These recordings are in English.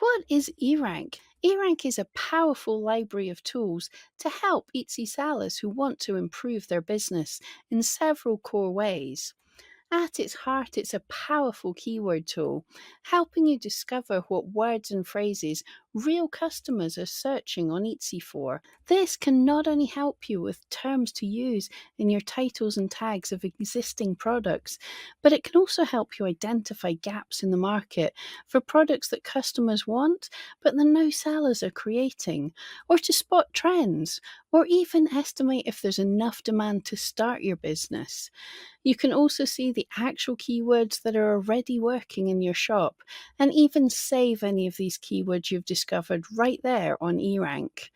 What is eRank? eRank is a powerful library of tools to help Etsy sellers who want to improve their business in several core ways. At its heart, it's a powerful keyword tool, helping you discover what words and phrases real customers are searching on Etsy for. This can not only help you with terms to use in your titles and tags of existing products, but it can also help you identify gaps in the market for products that customers want, but that no sellers are creating, or to spot trends, or even estimate if there's enough demand to start your business. You can also see the actual keywords that are already working in your shop and even save any of these keywords you've discovered right there on eRank.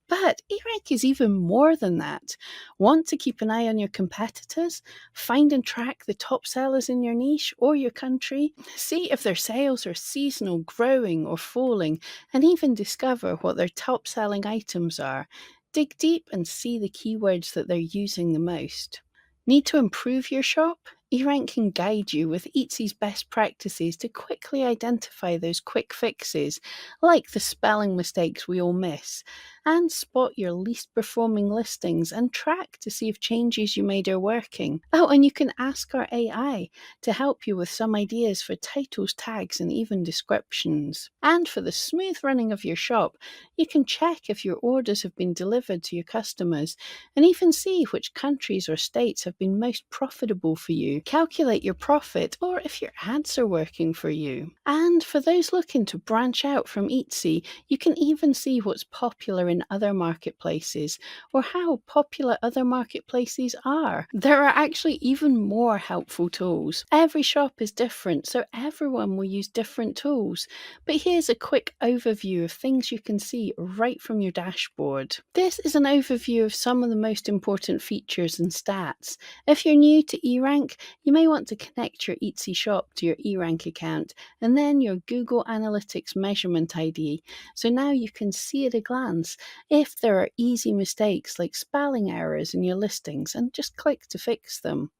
But eRank is even more than that. Want to keep an eye on your competitors? Find and track the top sellers in your niche or your country? See if their sales are seasonal, growing, or falling, and even discover what their top selling items are. Dig deep and see the keywords that they're using the most. Need to improve your shop? eRank can guide you with Etsy's best practices to quickly identify those quick fixes, like the spelling mistakes we all miss, and spot your least performing listings and track to see if changes you made are working. Oh, and you can ask our AI to help you with some ideas for titles, tags, and even descriptions. And for the smooth running of your shop, you can check if your orders have been delivered to your customers and even see which countries or states have been most profitable for you. Calculate your profit or if your ads are working for you. And for those looking to branch out from Etsy, you can even see what's popular in other marketplaces or how popular other marketplaces are. There are actually even more helpful tools. Every shop is different, so everyone will use different tools. But here's a quick overview of things you can see right from your dashboard. This is an overview of some of the most important features and stats. If you're new to eRank, you may want to connect your Etsy shop to your eRank account and then your Google Analytics measurement ID. So now you can see at a glance if there are easy mistakes like spelling errors in your listings and just click to fix them.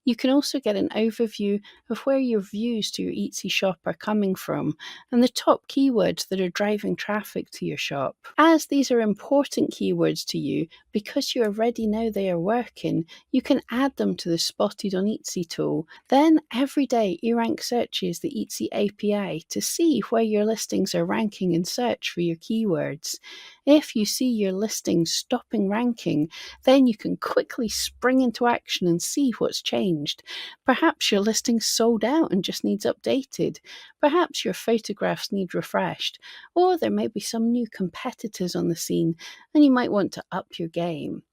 You can also get an overview of where your views to your Etsy shop are coming from and the top keywords that are driving traffic to your shop. As these are important keywords to you, because you already know they are working, you can add them to the Spotted on Etsy tool. Then every day eRank searches the Etsy API to see where your listings are ranking in search for your keywords. If you see your listings stopping ranking, then you can quickly spring into action and see what's changed. Perhaps your listing's sold out and just needs updated. Perhaps your photographs need refreshed. Or there may be some new competitors on the scene and you might want to up your game.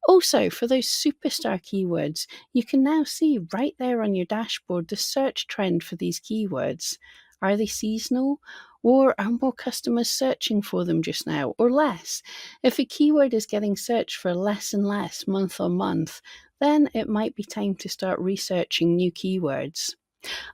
Also, for those superstar keywords, you can now see right there on your dashboard the search trend for these keywords. Are they seasonal? Or are more customers searching for them just now, or less? If a keyword is getting searched for less and less month on month, then it might be time to start researching new keywords.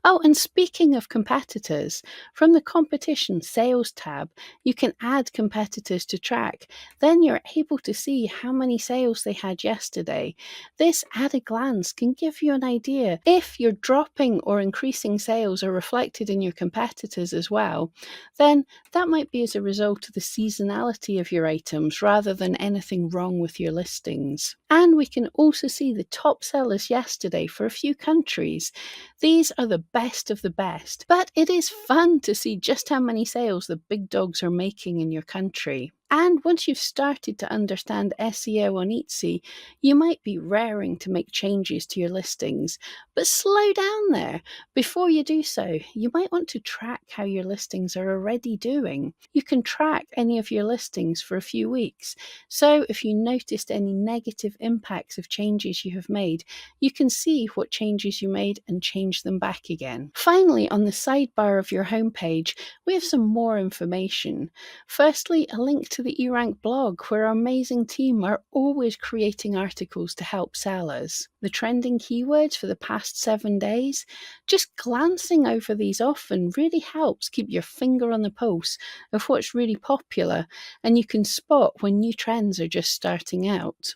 Oh, and speaking of competitors, from the competition sales tab, you can add competitors to track. Then you're able to see how many sales they had yesterday. This at a glance can give you an idea if your dropping or increasing sales are reflected in your competitors as well. Then that might be as a result of the seasonality of your items rather than anything wrong with your listings. And we can also see the top sellers yesterday for a few countries. These are the best of the best, but it is fun to see just how many sales the big dogs are making in your country. And once you've started to understand SEO on Etsy, you might be raring to make changes to your listings. But slow down there. Before you do so, you might want to track how your listings are already doing. You can track any of your listings for a few weeks. So if you noticed any negative impacts of changes you have made, you can see what changes you made and change them back again. Finally, on the sidebar of your homepage, we have some more information. Firstly, a link to the eRank blog, where our amazing team are always creating articles to help sellers. The trending keywords for the past 7 days. Just glancing over these often really helps keep your finger on the pulse of what's really popular, and you can spot when new trends are just starting out.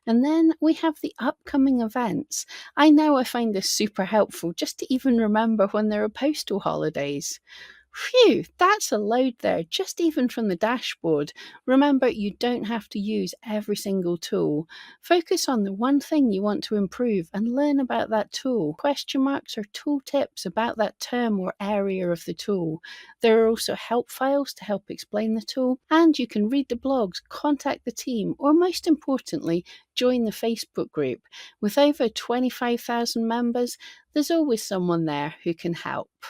And then we have the upcoming events. I find this super helpful just to even remember when there are postal holidays. Phew, that's a load there, just even from the dashboard. Remember, you don't have to use every single tool. Focus on the one thing you want to improve and learn about that tool. Question marks or tool tips about that term or area of the tool. There are also help files to help explain the tool, and you can read the blogs, contact the team, or most importantly, join the Facebook group. With over 25,000 members, there's always someone there who can help.